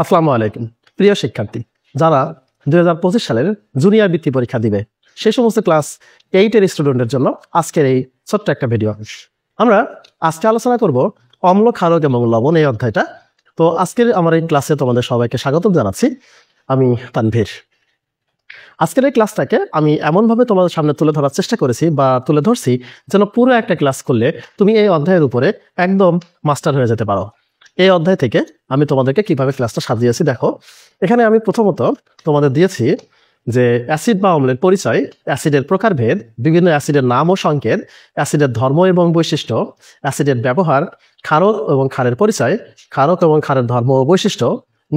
আসসালামু আলাইকুম প্রিয় শিক্ষার্থী যারা 2025 সালের জুনিয়র বৃত্তি পরীক্ষা দিবে সেই সমস্ত ক্লাস 8 এর স্টুডেন্টদের জন্য আজকের এই ছোট্ট একটা ভিডিও। আমরা আজকে আলোচনা করব অম্ল, ক্ষারক এবং লবণ এই অধ্যায়টা। তো আজকের আমার এই ক্লাসে তোমাদের সবাইকে স্বাগতম জানাচ্ছি। আমি তানভীর। আজকের এই ক্লাসটাকে আমি এমনভাবে তোমাদের সামনে তুলে ধরার চেষ্টা করেছি বা তুলে ধরছি যেন পুরো একটা ক্লাস করলে তুমি এই অধ্যায়ের উপরে একদম মাস্টার হয়ে যেতে পারো। এই অধ্যায় থেকে আমি তোমাদেরকে কিভাবে ক্লাসটা সাজিয়েছি দেখো। এখানে আমি প্রথমত তোমাদের দিয়েছি যে অ্যাসিড বা অম্লের পরিচয়, অ্যাসিডের প্রকারভেদ, বিভিন্ন অ্যাসিডের নাম ও সংকেত, অ্যাসিডের ধর্ম এবং বৈশিষ্ট্য, অ্যাসিডের ব্যবহার, ক্ষারক এবং ক্ষারের পরিচয়, ক্ষারক এবং ক্ষারের ধর্ম ও বৈশিষ্ট্য,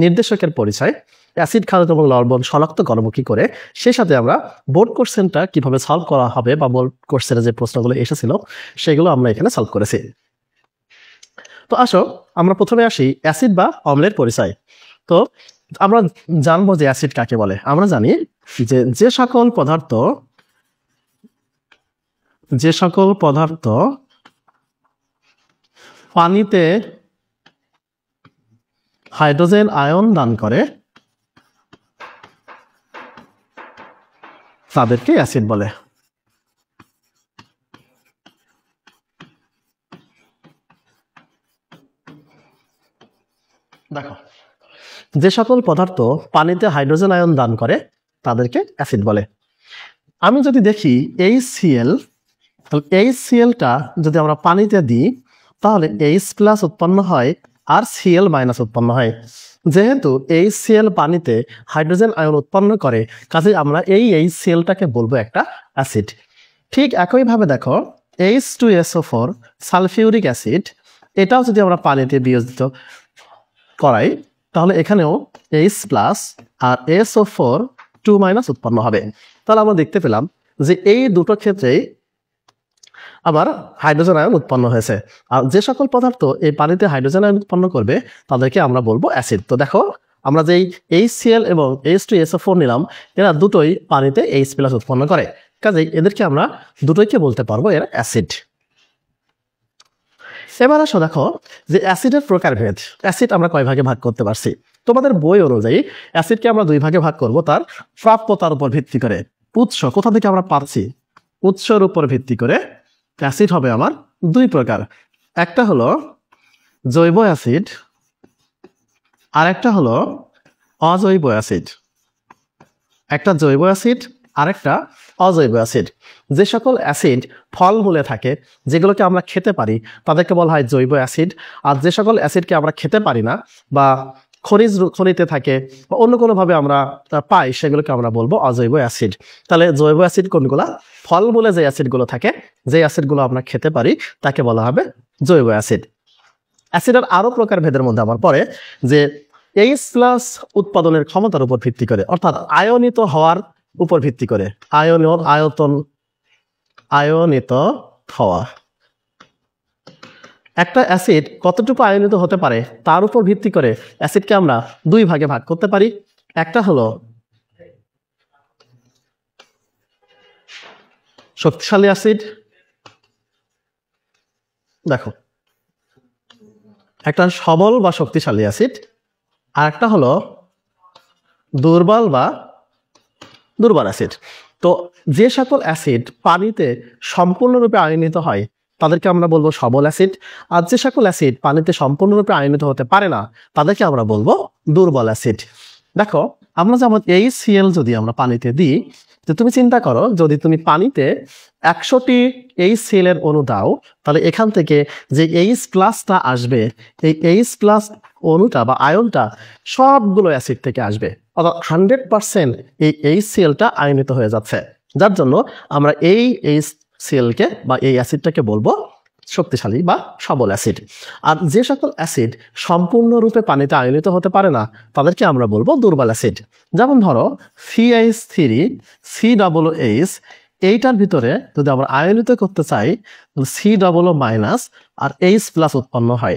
নির্দেশকের পরিচয়, অ্যাসিড, ক্ষারক এবং লবণ শনাক্ত করব কি করে, সেই সাথে আমরা বোর্ড কোশ্চেনটা কিভাবে সলভ করা হবে বা বোর্ড কোশ্চেনে যে প্রশ্নগুলো এসেছিল সেগুলো আমরা এখানে সলভ করেছি। তো আসো আমরা প্রথমে আসি অ্যাসিড বা অম্লের পরিচয়। তো আমরা জানবো যে অ্যাসিড কাকে বলে। আমরা জানি যে যে সকল পদার্থ পানিতে হাইড্রোজেন আয়ন দান করে তাদেরকে অ্যাসিড বলে। দেখো, যে সকল পদার্থ পানিতে হাইড্রোজেন আয়ন দান করে তাদেরকে অ্যাসিড বলে। আমি যদি দেখি HCl, তাহলে HClটা যদি আমরা পানিতে দিই তাহলে H+ উৎপন্ন হয় আর Cl- উৎপন্ন হয়। যেহেতু HCl পানিতে হাইড্রোজেন আয়ন উৎপন্ন করে, কাজে আমরা এই HClটাকে বলবো একটা অ্যাসিড। ঠিক একইভাবে দেখো H2SO4 সালফিউরিক অ্যাসিড, এটাও যদি আমরা পানিতে বিয়োজিত করাই তাহলে এখানেও H+ আর SO4 2- উৎপন্ন হবে। তাহলে আমরা দেখতে পেলাম যে এই দুটো ক্ষেত্রেই আবার হাইড্রোজেন আয়ন উৎপন্ন হয়েছে। আর যে সকল পদার্থ এই পানিতে হাইড্রোজেন আয়ন উৎপন্ন করবে তাদেরকে আমরা বলবো অ্যাসিড। তো দেখো আমরা যেই HCl এবং H2SO4 নিলাম, এরা দুটোই পানিতে H+ উৎপন্ন করে, কাজেই এদেরকে আমরা দুটোইকে বলতে পারবো এরা অ্যাসিড। এবার আসো দেখো যে অ্যাসিডের প্রকারভেদ। অ্যাসিড আমরা কয় ভাগে ভাগ করতে পারছি? তোমাদের বই অনুযায়ী অ্যাসিডকে আমরা 2 ভাগে ভাগ করব তার প্রাপ্যতার উপর ভিত্তি করে। উৎস কোথা থেকে আমরা পাচ্ছি, উৎসের উপর ভিত্তি করে অ্যাসিড হবে আমার 2 প্রকার। একটা হলো জৈব অ্যাসিড আর একটা হলো অজৈব অ্যাসিড। একটা জৈব অ্যাসিড আর একটা অজৈব অ্যাসিড। যে সকল অ্যাসিড ফলমূলে থাকে, যেগুলোকে আমরা খেতে পারি, তাদেরকে বলা হয় জৈব অ্যাসিড। আর যে সকল অ্যাসিডকে আমরা খেতে পারি না বা খনিতে থাকে বা অন্য কোনোভাবে আমরা পাই, সেগুলোকে আমরা বলবো অজৈব অ্যাসিড। তাহলে জৈব অ্যাসিড কোনগুলা? ফলমূলে যে অ্যাসিডগুলো থাকে, যে অ্যাসিডগুলো আমরা খেতে পারি তাকে বলা হবে জৈব অ্যাসিড। অ্যাসিডের আরো প্রকারভেদের মধ্যে আমার পড়ে যে H+ উৎপাদনের ক্ষমতার উপর ভিত্তি করে, অর্থাৎ আয়নিত হওয়ার উপর ভিত্তি করে। আয়নিত হওয়া। একটা অ্যাসিড কতটুকু আয়নিত হতে পারে তার উপর ভিত্তি করে অ্যাসিডকে আমরা 2 ভাগে ভাগ করতে পারি। একটা হলো শক্তিশালী অ্যাসিড, দেখো একটা সবল বা শক্তিশালী অ্যাসিড, আর একটা হলো দুর্বল বা দুর্বল অ্যাসিড। তো যে সকল অ্যাসিড পানিতে সম্পূর্ণরূপে আয়নিত হয় তাদেরকে আমরা বলবো সবল অ্যাসিড। আর যে সকল অ্যাসিড পানিতে সম্পূর্ণরূপে আয়নিত হতে পারে না তাদেরকে আমরা বলবো দুর্বল অ্যাসিড। দেখো আমরা যেমন HCl যদি আমরা পানিতে দিই, তো তুমি চিন্তা করো যদি তুমি পানিতে 100টি HCl এর অণু দাও, তাহলে এখান থেকে যে H+টা আসবে, এই H+ অণুটা বা আয়নটা সবগুলো অ্যাসিড থেকে আসবে, অর্থাৎ 100% এই HClটা আয়নিত হয়ে যাচ্ছে। যার জন্য আমরা এই HClকে বা এই অ্যাসিডটাকে বলবো শক্তিশালী বা সবল অ্যাসিড। আর যে সকল অ্যাসিড সম্পূর্ণরূপে পানিতে আয়নিত হতে পারে না তাদেরকে আমরা বলবো দুর্বল অ্যাসিড। যেমন ধরো CH3 COOH, এইটার ভিতরে যদি আমরা আয়নিত করতে চাই COO- আর H+ উৎপন্ন হয়।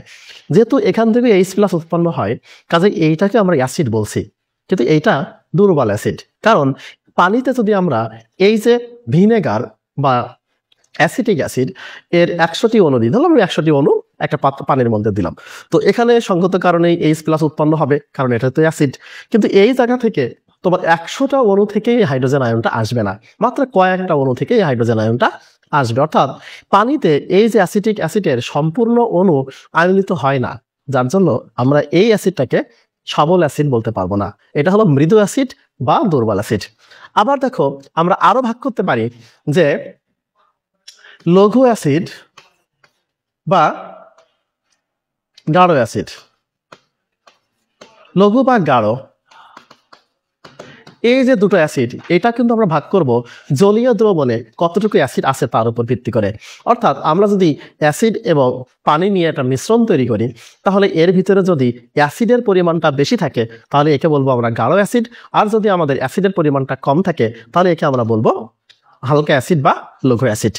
যেহেতু এখান থেকে H+ উৎপন্ন হয়, কাজে এইটাকে আমরা অ্যাসিড বলছি, কিন্তু এইটা দুর্বল অ্যাসিড। কারণ পানিতে যদি আমরা এই যে ভিনেগার বা অ্যাসিটিক অ্যাসিড এর 100টি অণু দিই, ধরলাম আমি 100টি অণু একটা পানির মধ্যে দিলাম, তো এখানে সঙ্গত কারণেই H+ উৎপন্ন হবে, কারণ এটা তো অ্যাসিড। কিন্তু এই জায়গা থেকে তোমার 100টা অণু থেকে হাইড্রোজেন আয়নটা আসবে না, মাত্র কয়েকটা অণু থেকে এই হাইড্রোজেন আয়নটা আসবে। অর্থাৎ পানিতে এই যে অ্যাসিটিক অ্যাসিডের সম্পূর্ণ অণু আয়নিত হয় না, যার জন্য আমরা এই অ্যাসিডটাকে সবল অ্যাসিড বলতে পারবো না, এটা হলো মৃদু অ্যাসিড বা দুর্বল অ্যাসিড। আবার দেখো আমরা আরো ভাগ করতে পারি যে লঘু অ্যাসিড বা গাঢ় অ্যাসিড। লঘু বা গাঢ় এই যে দুটো অ্যাসিড, এটা কিন্তু আমরা ভাগ করব জলীয় দ্রবণে কতটুকু অ্যাসিড আছে তার উপর ভিত্তি করে। অর্থাৎ আমরা যদি অ্যাসিড এবং পানি নিয়ে একটা মিশ্রণ তৈরি করি, তাহলে এর ভিতরে যদি অ্যাসিডের পরিমাণটা বেশি থাকে তাহলে একে বলবো আমরা গাঢ় অ্যাসিড, আর যদি আমাদের অ্যাসিডের পরিমাণটা কম থাকে তাহলে একে আমরা বলবো হালকা অ্যাসিড বা লঘু অ্যাসিড।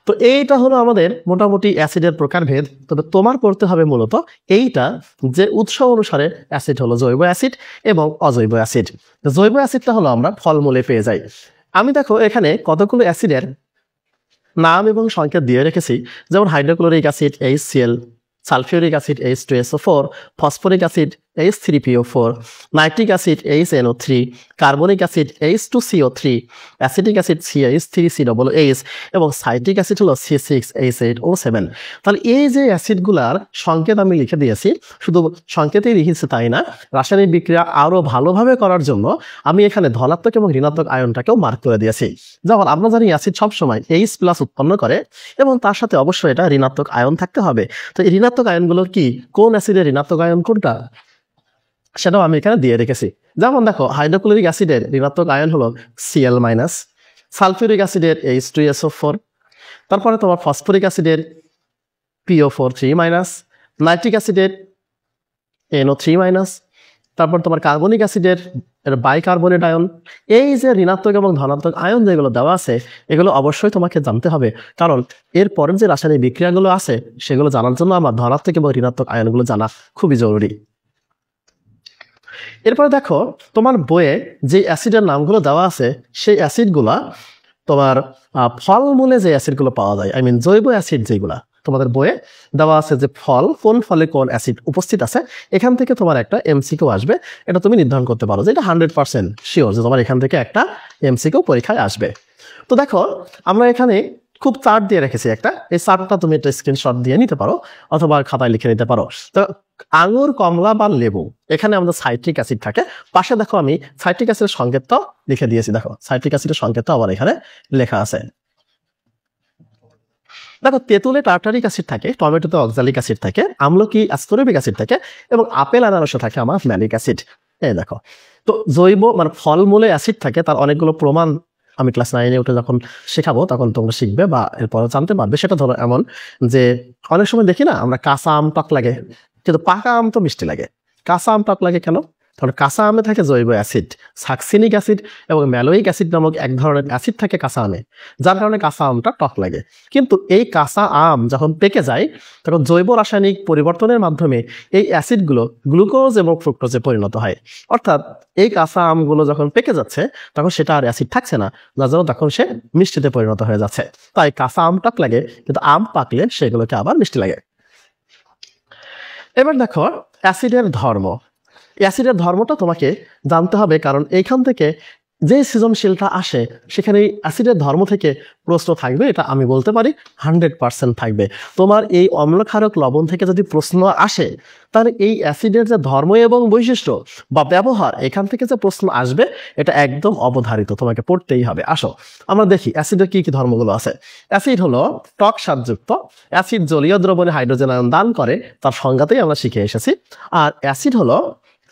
তো এইটা হলো আমাদের মোটামুটি অ্যাসিডের প্রকারভেদ। তবে তোমার পড়তে হবে মূলত এইটা যে উৎস অনুসারে অ্যাসিড হলো জৈব অ্যাসিড এবং অজৈব অ্যাসিড। জৈব অ্যাসিডটা হলো আমরা ফলমূলে পেয়ে যাই। আমি দেখো এখানে কতগুলো অ্যাসিডের নাম এবং সংকেত দিয়ে রেখেছি, যেমন hydrochloric acid HCl, sulphuric acid H2SO4, phosphoric acid H3PO4, nitric acid HNO3, carbonic acid H2CO3, acetic acid CH3COOH এবং সাইট্রিক অ্যাসিড হলো C6H8O7। তাহলে এই যে অ্যাসিডগুলার সংকেত আমি লিখে দিয়েছি, শুধু সংকেতেই লিখেছি তাই না, রাসায়নিক বিক্রিয়া আরো ভালোভাবে করার জন্য আমি এখানে ধনাত্মক এবং ঋণাত্মক আয়নটাকেও মার্ক করে দিয়েছি। যেমন আমরা জানি অ্যাসিড সবসময় H+ উৎপন্ন করে এবং তার সাথে অবশ্যই এটা ঋণাত্মক আয়ন থাকতে হবে। তো এই ঋণাত্মক আয়নগুলো কি, কোন অ্যাসিডের ঋণাত্মক আয়ন কোনটা, সেটাও আমি এখানে দিয়ে রেখেছি। যেমন দেখো হাইড্রোক্লোরিক অ্যাসিডের ঋণাত্মক আয়ন হলো Cl-, সালফিউরিক অ্যাসিডের H2SO4, তারপরে তোমার ফসফরিক অ্যাসিডের PO4 3-, নাইট্রিক অ্যাসিডের NO3-, তারপর তোমার কার্বনিক অ্যাসিডের বাইকার্বনেট আয়ন। এই যে ঋণাত্মক এবং ধনাত্মক আয়ন যেগুলো দেওয়া আছে এগুলো অবশ্যই তোমাকে জানতে হবে, কারণ এর পরের যে রাসায়নিক বিক্রিয়াগুলো আছে সেগুলো জানার জন্য আমার ধনাত্মক এবং ঋণাত্মক আয়নগুলো জানা খুবই জরুরি। এরপরে দেখো তোমার বইয়ে যে অ্যাসিডের নামগুলো দেওয়া আছে সেই অ্যাসিডগুলা তোমার ফলমূলে যে অ্যাসিডগুলো পাওয়া যায়, আই মিন জৈব অ্যাসিড যেগুলা তোমাদের বইয়ে দেওয়া আছে, যে কোন ফলে কোন অ্যাসিড উপস্থিত আছে, এখান থেকে তোমার একটা MCQ আসবে। এটা তুমি নির্ধারণ করতে পারো যে এটা 100% শিওর যে তোমার এখান থেকে একটা MCQ পরীক্ষায় আসবে। তো দেখো আমরা এখানে খুব চার্ট দিয়ে রেখেছি একটা, এই চার্টটা তুমি একটা স্ক্রিনশট দিয়ে নিতে পারো অথবা খাতায় লিখে নিতে পারো। তো আঙুর, কমলা বা লেবু, এখানে আমাদের সাইট্রিক অ্যাসিড থাকে। পাশে দেখো আমি সাইট্রিক অ্যাসিডের সংকেতটাও লিখে দিয়েছি, দেখো সাইট্রিক অ্যাসিডের সংকেতটাও আবার এখানে লেখা আছে। দেখো তেঁতুলে টার্টারিক অ্যাসিড থাকে, টমেটোতে অক্সালিক অ্যাসিড থাকে, আমলকি অ্যাসকর্বিক অ্যাসিড থাকে এবং আপেল আনারসে থাকে আমার ম্যালিক অ্যাসিড। এই দেখো, তো জৈব মানে ফলমূলে অ্যাসিড থাকে তার অনেকগুলো প্রমাণ আমি ক্লাস 9-এ উঠে যখন শেখাবো তখন তোমরা শিখবে বা এরপর জানতে পারবে। সেটা ধরো এমন যে অনেক সময় দেখি না আমরা কাঁচা আম টক লাগে, কিন্তু পাকা আম তো মিষ্টি লাগে। কাঁচা আম টক লাগে কেন? কারণ কাঁচা আমে থাকে জৈব অ্যাসিড, সাকসিনিক অ্যাসিড এবং ম্যালোইক অ্যাসিড নামক এক ধরনের অ্যাসিড থাকে কাঁচা আমে, যার কারণে কাঁচা আমটা টক লাগে। কিন্তু এই কাঁচা আম যখন পেকে যায় তখন জৈব রাসায়নিক পরিবর্তনের মাধ্যমে এই অ্যাসিডগুলো গ্লুকোজ এবং ফ্রুক্টোজে পরিণত হয়। অর্থাৎ এই কাঁচা আমগুলো যখন পেকে যাচ্ছে তখন সেটা আর অ্যাসিড থাকছে না, যার জন্য তখন সে মিষ্টিতে পরিণত হয়ে যাচ্ছে। তাই কাঁচা আম টক লাগে, কিন্তু আম পাকলে সেগুলোকে আবার মিষ্টি লাগে। এবার দেখো অ্যাসিডের ধর্ম। অ্যাসিডের ধর্মটা তোমাকে জানতে হবে, কারণ এইখান থেকে যে সৃজনশীলটা আসে সেখানে অ্যাসিডের ধর্ম থেকে প্রশ্ন থাকবে, এটা আমি বলতে পারি 100% থাকবে। তোমার এই অম্লক্ষারক লবণ থেকে যদি প্রশ্ন আসে তাহলে এই অ্যাসিডের যে ধর্ম এবং বৈশিষ্ট্য বা ব্যবহার, এখান থেকে যে প্রশ্ন আসবে এটা একদম অবধারিত, তোমাকে পড়তেই হবে। আসো আমরা দেখি অ্যাসিডের কি কি ধর্মগুলো আছে। অ্যাসিড হলো টক স্বাদযুক্ত, অ্যাসিড জলীয় দ্রবণে হাইড্রোজেন আয়ন দান করে, তার সংজ্ঞাতেই আমরা শিখে এসেছি। আর অ্যাসিড হলো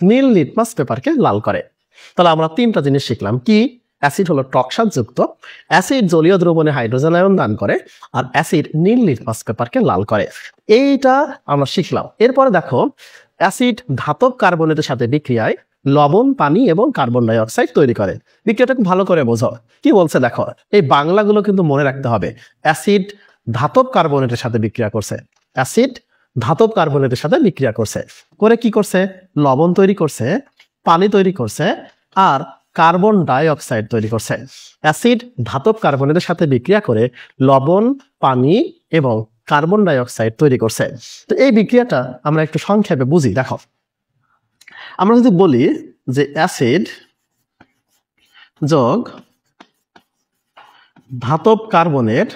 নীল লিটমাস পেপারকে লাল করে। তাহলে আমরা তিনটা জিনিস শিখলাম কি? অ্যাসিড হলো টক স্বাদযুক্ত, অ্যাসিড জলীয় দ্রবণে হাইড্রোজেন আয়ন দান করে, আর অ্যাসিড নীল লিটমাস পেপারকে লাল করে। এইটা আমরা শিখলাম। এরপরে দেখো অ্যাসিড ধাতব কার্বনেটের সাথে বিক্রিয়ায় লবণ, পানি এবং কার্বন ডাই অক্সাইড তৈরি করে। বিক্রিয়াটা খুব ভালো করে বোঝো কি বলছে দেখো, এই বাংলাগুলো কিন্তু মনে রাখতে হবে। অ্যাসিড ধাতব কার্বনেটের সাথে বিক্রিয়া করছে, অ্যাসিড ধাতব কার্বনেটের সাথে বিক্রিয়া করছে, করে কি করছে? লবণ তৈরি করছে, পানি তৈরি করছে আর কার্বন ডাই অক্সাইড তৈরি করছে। অ্যাসিড ধাতব কার্বনেটের সাথে বিক্রিয়া করে লবণ, পানি এবং কার্বন ডাই অক্সাইড তৈরি করছে। তো এই বিক্রিয়াটা আমরা একটু সংক্ষেপে বুঝি। দেখো, আমরা যদি বলি যে অ্যাসিড যোগ ধাতব কার্বনেট,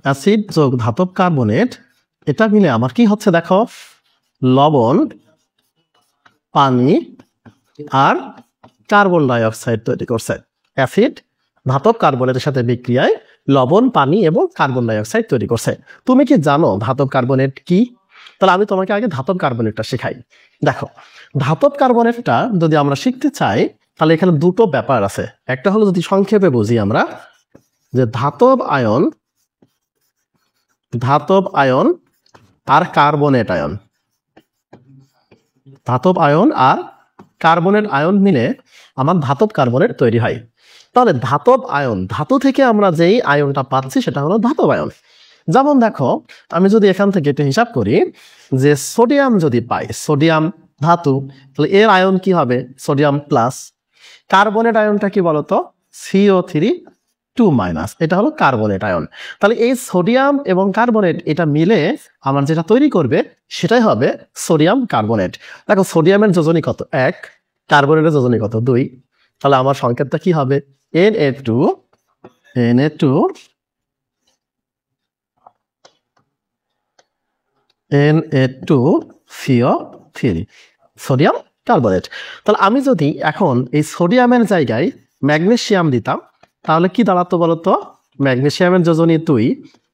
অ্যাসিড যোগ ধাতব কার্বনেট, এটা মিলে আমার কি হচ্ছে দেখো, লবণ, পানি আর কার্বন ডাই অক্সাইড তৈরি করছে। অ্যাসিড ধাতব কার্বনেটের সাথে বিক্রিয়ায় লবণ, পানি এবং কার্বন ডাই অক্সাইড তৈরি করছে। তুমি কি জানো ধাতব কার্বনেট কি? তাহলে আমি তোমাকে আগে ধাতব কার্বনেটটা শেখাই। দেখো, ধাতব কার্বনেটটা যদি আমরা শিখতে চাই তাহলে এখানে দুটো ব্যাপার আছে। একটা হলো যদি সংক্ষেপে বুঝি আমরা যে ধাতব আয়ন আর কার্বনেট আয়ন, ধাতব আয়ন আর কার্বনেট আয়ন মিলে আমার ধাতব কার্বনেট তৈরি হয়। তাহলে ধাতব আয়ন, ধাতু থেকে আমরা যেই আয়নটা পাচ্ছি সেটা হলো ধাতব আয়ন। যেমন দেখো, আমি যদি এখান থেকে একটু হিসাব করি যে সোডিয়াম যদি পাই, সোডিয়াম ধাতু, তাহলে এর আয়ন কি হবে? Sodium plus. কার্বনেট আয়নটা কি বলতো? CO3 2-, এটা হলো কার্বনেট আয়ন। তাহলে এই সোডিয়াম এবং কার্বনেট এটা মিলে আমার যেটা তৈরি করবে সেটাই হবে সোডিয়াম কার্বনেট। দেখো, সোডিয়ামের যোজনী কত? 1, কার্বনেটের যোজনী কত? 2। তাহলে আমার সংকেতটা কি হবে? Na2CO3, sodium carbonate. তাহলে আমি যদি এখন এই সোডিয়ামের জায়গায় ম্যাগনেসিয়াম দিতাম তাহলে কি দাঁড়াতো বলতো? ম্যাগনেসিয়ামের যোজনী 2,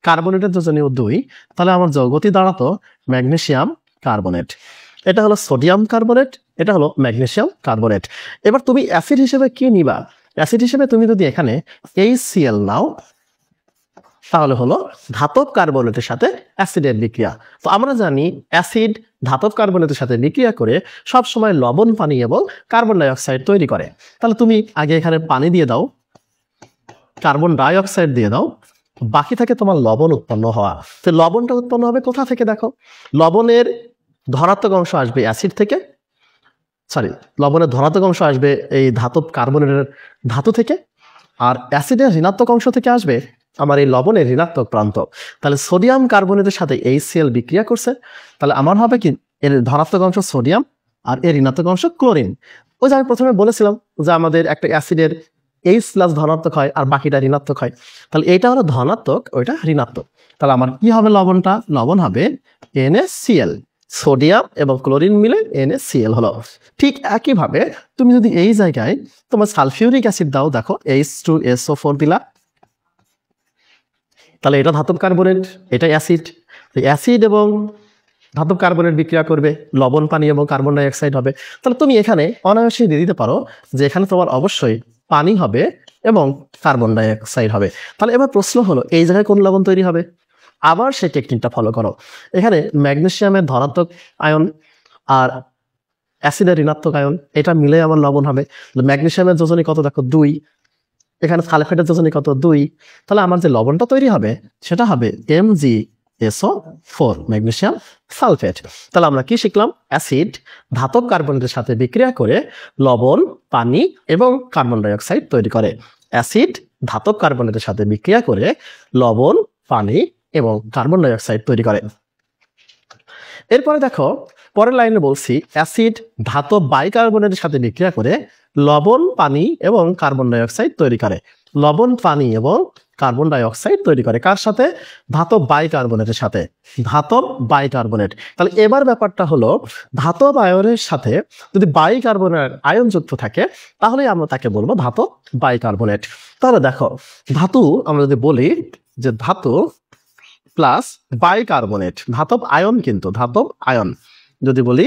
কার্বনেটের যোজনীও 2, তাহলে আমার যৌগটি দাঁড়াতো ম্যাগনেসিয়াম কার্বনেট। এটা হলো সোডিয়াম কার্বনেট, এটা হলো ম্যাগনেসিয়াম কার্বনেট। এবার তুমি অ্যাসিড হিসেবে কি নিবা? অ্যাসিড হিসেবে তুমি যদি এখানে HCl নাও তাহলে হলো ধাতব কার্বনেটের সাথে অ্যাসিডের বিক্রিয়া। তো আমরা জানি অ্যাসিড ধাতব কার্বনেটের সাথে বিক্রিয়া করে সব সময় লবণ, পানি এবং কার্বন ডাই অক্সাইড তৈরি করে। তাহলে তুমি আগে এখানে পানি দিয়ে দাও, কার্বন ডাই অক্সাইড দিয়ে দাও, বাকি থাকে তোমার লবণ উৎপন্ন হওয়া। তো লবণটা উৎপন্ন হবে কোথা থেকে? দেখো, লবণের ধনাত্মক অংশ আসবে অ্যাসিড থেকে, লবণের ধনাত্মক অংশ আসবে এই ধাতব কার্বনেটের ধাতু থেকে, আর অ্যাসিডের ঋণাত্মক অংশ থেকে আসবে আমার এই লবণের ঋণাত্মক প্রান্ত। তাহলে সোডিয়াম কার্বনেটের সাথে HCl বিক্রিয়া করছে, তাহলে আমার হবে কি, এর ধনাত্মক অংশ সোডিয়াম আর এর ঋণাত্মক অংশ ক্লোরিন। ওই যে আমি প্রথমে বলেছিলাম যে আমাদের একটা অ্যাসিডের H+ ধনাত্মক হয় আর বাকিটা ঋণাত্মক হয়। তাহলে এইটা হলো ধনাত্মক, ওইটা ঋণাত্মক। তাহলে আমার কি হবে? লবণটা, লবণ হবে NaCl, সোডিয়াম এবং ক্লোরিন মিলে NaCl হলো। ঠিক একইভাবে তুমি যদি এই জায়গায় তোমার সালফিউরিক অ্যাসিড দাও, দেখো H2SO4 দিলা, তাহলে এটা ধাতব কার্বনেট, এটা অ্যাসিড। অ্যাসিড এবং ধাতব কার্বনেট বিক্রিয়া করবে, লবণ, পানি এবং কার্বন ডাই অক্সাইড হবে। তাহলে তুমি এখানে অনায়াসে দিয়ে দিতে পারো যে এখানে তোমার অবশ্যই পানি হবে এবং কার্বন ডাই অক্সাইড হবে। তাহলে এবার প্রশ্ন হলো, এই জায়গায় কোন লবণ তৈরি হবে? আবার সেই টেকনিকটা ফলো করো। এখানে ম্যাগনেসিয়ামের ধনাত্মক আয়ন আর অ্যাসিডের ঋণাত্মক আয়ন, এটা মিলে আমার লবণ হবে। ম্যাগনেসিয়ামের যোজনী কত? দেখো 2, এখানে সালফেটের যোজনী কত? 2। তাহলে আমার যে লবণটা তৈরি হবে সেটা হবে MgSO4, ম্যাগনেসিয়াম সালফেট। তাহলে আমরা কি শিখলাম? অ্যাসিড ধাতব কার্বনেটের সাথে বিক্রিয়া করে লবণ, পানি এবং কার্বন ডাই অক্সাইড তৈরি করে। অ্যাসিড ধাতব কার্বনেটের সাথে বিক্রিয়া করে লবণ, পানি এবং কার্বন ডাই অক্সাইড তৈরি করে। এরপরে দেখো, পরের লাইনে বলছি অ্যাসিড ধাতব বাইকার্বনেটের সাথে বিক্রিয়া করে লবণ, পানি এবং কার্বন ডাই অক্সাইড তৈরি করে। লবণ, পানি এবং কার্বন ডাই অক্সাইড তৈরি করে কার সাথে? ধাতব বাইকার্বনেটের সাথে, ধাতব বাইকার্বনেট। তাহলে এবার ব্যাপারটা হলো, ধাতব আয়নের সাথে যদি বাইকার্বনেট আয়ন যুক্ত থাকে তাহলে আমরা তাকে বলবো ধাতব বাইকার্বনেট। তাহলে দেখো, ধাতু আমরা যদি বলি যে ধাতু প্লাস বাইকার্বনেট, ধাতব আয়ন, কিন্তু ধাতব আয়ন যদি বলি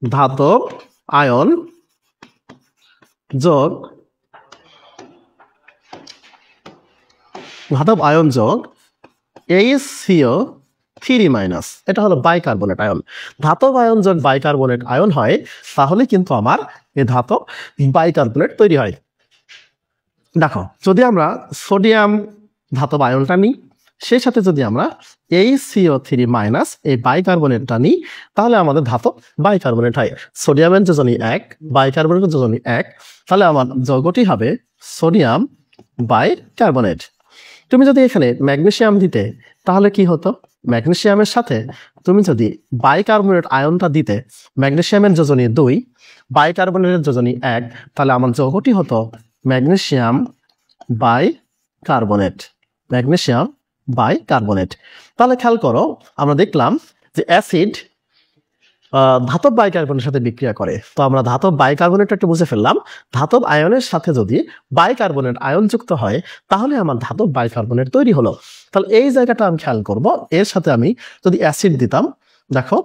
ধাতব আয়ন যোগ HCO3-, এটা হলো বাইকার্বনেট আয়ন। ধাতব আয়ন যোগ বাইকার্বনেট আয়ন হয় তাহলে কিন্তু আমার এই ধাতব বাইকার্বনেট তৈরি হয়। দেখো, যদি আমরা সোডিয়াম ধাতব আয়নটা নিই সেই সাথে যদি আমরা এই CO3 মাইনাস এই বাইকার্বনেটটা নিই, তাহলে আমাদের ধাতব বাইকার্বনেট হয়। সোডিয়ামের যোজনী 1, বাইকার্বনেটের যোজনী 1, তাহলে আমার যৌগটি হবে সোডিয়াম বাইকার্বনেট। তুমি যদি এখানে ম্যাগনেসিয়াম দিতে তাহলে কি হতো? ম্যাগনেসিয়ামের সাথে তুমি যদি বাইকার্বনেট আয়নটা দিতে, ম্যাগনেসিয়ামের যোজনী 2, বাইকার্বনেটের যোজনী 1, তাহলে আমার যৌগটি হতো ম্যাগনেসিয়াম বাইকার্বনেট। Magnesium bicarbonate. তাহলে খেয়াল করো, আমরা দেখলাম যে অ্যাসিড ধাতব বাইকার্বনের সাথে বিক্রিয়া করে। তো আমরা ধাতব বাইকার্বনেটটা একটু বুঝে ফেললাম। ধাতব আয়নের সাথে যদি বাইকার্বনেট আয়ন যুক্ত হয় তাহলে আমার ধাতব বাইকার্বনেট তৈরি হলো। তাহলে এই জায়গাটা আমি খেয়াল করব, এর সাথে আমি যদি অ্যাসিড দিতাম, দেখো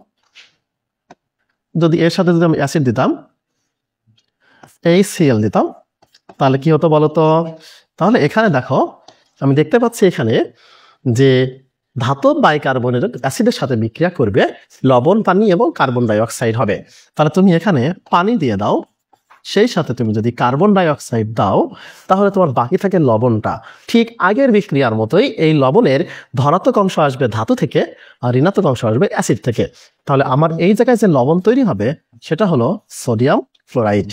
যদি এর সাথে যদি আমি অ্যাসিড দিতাম, HCl দিতাম, তাহলে কি হতো বলো তো? তাহলে এখানে দেখো আমি দেখতে পাচ্ছি এখানে যে ধাতব বাইকার্বনেট অ্যাসিডের সাথে বিক্রিয়া করবে, লবণ, পানি এবং কার্বন ডাই অক্সাইড হবে। তাহলে তুমি এখানে পানি দিয়ে দাও, সেই সাথে তুমি যদি কার্বন ডাই অক্সাইড দাও, তাহলে তোমার বাকি থাকে লবণটা। ঠিক আগের বিক্রিয়ার মতোই এই লবণের ধনাত্মক অংশ আসবে ধাতু থেকে আর ঋণাত্মক অংশ আসবে অ্যাসিড থেকে। তাহলে আমার এই জায়গায় যে লবণ তৈরি হবে সেটা হলো সোডিয়াম ফ্লোরাইড।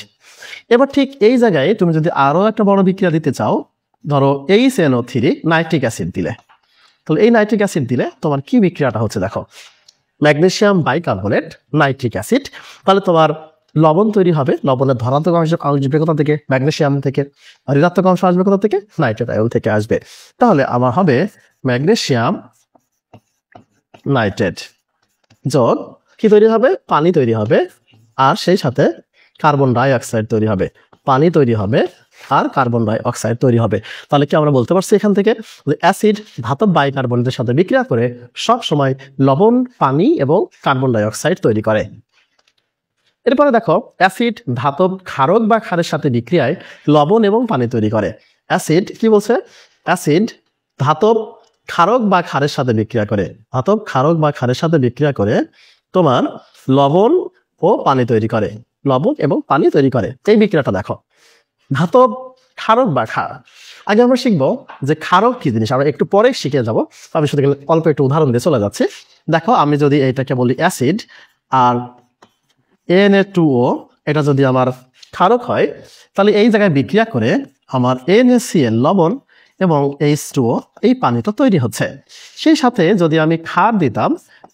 এবার ঠিক এই জায়গায় তুমি যদি আরো একটা বড় বিক্রিয়া দিতে চাও, ধরো HNO3 নাইট্রিক অ্যাসিড দিলে, তাহলে এই নাইট্রিক অ্যাসিড দিলে তোমার কি বিক্রিয়াটা হচ্ছে দেখো, ম্যাগনেসিয়াম বাইকার্বনেট নাইট্রিক অ্যাসিড। তাহলে তোমার লবণ তৈরি হবে, লবণের ধনাত্মক অংশ আসবে কোথা থেকে? ম্যাগনেসিয়াম থেকে। আর ঋণাত্মক অংশ আসবে কোথা থেকে? নাইট্রেট আয়ন থেকে আসবে। তাহলে আমার হবে ম্যাগনেসিয়াম নাইট্রেট যোগ কি তৈরি হবে? পানি তৈরি হবে, আর সেই সাথে কার্বন ডাই অক্সাইড তৈরি হবে। পানি তৈরি হবে আর কার্বন ডাই অক্সাইড তৈরি হবে। তাহলে কি আমরা বলতে পারছি এখান থেকে অ্যাসিড ধাতব বাইকার্বনেটের সাথে বিক্রিয়া করে সব সময় লবণ, পানি এবং কার্বন ডাই অক্সাইড তৈরি করে। এরপরে দেখো অ্যাসিড ধাতব ক্ষারক বা ক্ষারের সাথে বিক্রিয়ায় লবণ এবং পানি তৈরি করে। অ্যাসিড কি বলছে? অ্যাসিড ধাতব ক্ষারক বা ক্ষারের সাথে বিক্রিয়া করে, ধাতব ক্ষারক বা ক্ষারের সাথে বিক্রিয়া করে তোমার লবণ ও পানি তৈরি করে, লবণ এবং পানি তৈরি করে। এই বিক্রিয়াটা দেখো, ধাতব ক্ষারক বা ক্ষার। আগে আমরা শিখবো যে ক্ষারক কি জিনিস, আমরা একটু পরে শিখে যাবো। আমি শুধু অল্প একটু উদাহরণ দিয়ে চলে যাচ্ছি। দেখো আমি যদি এইটাকে বলি অ্যাসিড আর Na2O, এটা যদি আমার ক্ষারক হয়, তাহলে এই জায়গায় বিক্রিয়া করে আমার NaCl লবণ এবং H2O এই পানিটা তৈরি হচ্ছে। সেই সাথে যদি আমি ক্ষার দিতাম,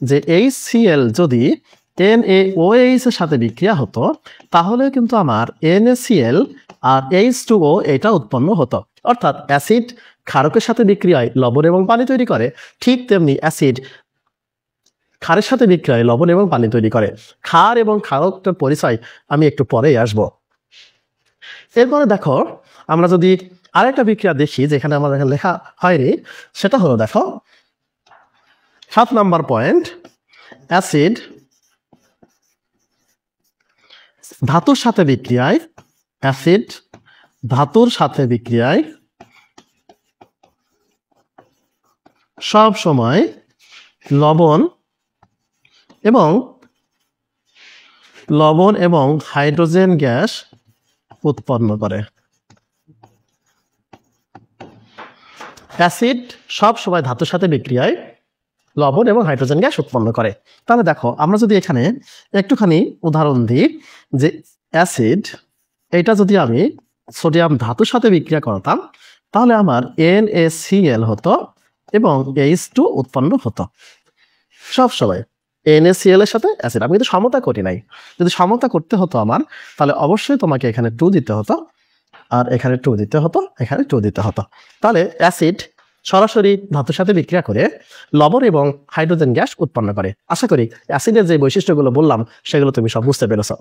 যে HCl যদি NaOH এর সাথে বিক্রিয়া হতো, তাহলে কিন্তু আমার NaCl আর H2O এটা উৎপন্ন হতো। অর্থাৎ অ্যাসিড ক্ষারকের সাথে বিক্রিয়ায় লবণ এবং পানি তৈরি করে, ঠিক তেমনি অ্যাসিড ক্ষারের সাথে বিক্রিয়ায় লবণ এবং পানি তৈরি করে। ক্ষার এবং ক্ষারকটার পরিচয় আমি একটু পরেই আসব। এরপরে দেখো আমরা যদি আরেকটা বিক্রিয়া দেখি যেখানে আমাদের লেখা হয়নি, সেটা হলো দেখো 7 নম্বর পয়েন্ট, অ্যাসিড ধাতুর সাথে বিক্রিয়ায়, অ্যাসিড ধাতুর সাথে বিক্রিয়ায় সব সময় লবণ এবং হাইড্রোজেন গ্যাস উৎপন্ন করে। অ্যাসিড সব সময় ধাতুর সাথে বিক্রিয়ায় লবণ এবং হাইড্রোজেন গ্যাস উৎপন্ন করে। তাহলে দেখো আমরা যদি এখানে একটুখানি উদাহরণ দিই, যে অ্যাসিড এটা যদি আমি সোডিয়াম ধাতুর সাথে বিক্রিয়া করতাম, তাহলে আমার NaCl হতো এবং H2 উৎপন্ন হতো সব সময়। NaCl এর সাথে অ্যাসিড, আমি কিন্তু সমতা করি নাই। যদি সমতা করতে হতো আমার, তাহলে অবশ্যই তোমাকে এখানে 2 দিতে হতো, আর এখানে 2 দিতে হতো, এখানে 2 দিতে হতো। তাহলে অ্যাসিড সরাসরি ধাতুর সাথে বিক্রিয়া করে লবণ এবং হাইড্রোজেন গ্যাস উৎপন্ন করে। আশা করি অ্যাসিডের যে বৈশিষ্ট্যগুলো বললাম সেগুলো তুমি সব বুঝতে পেরেছো।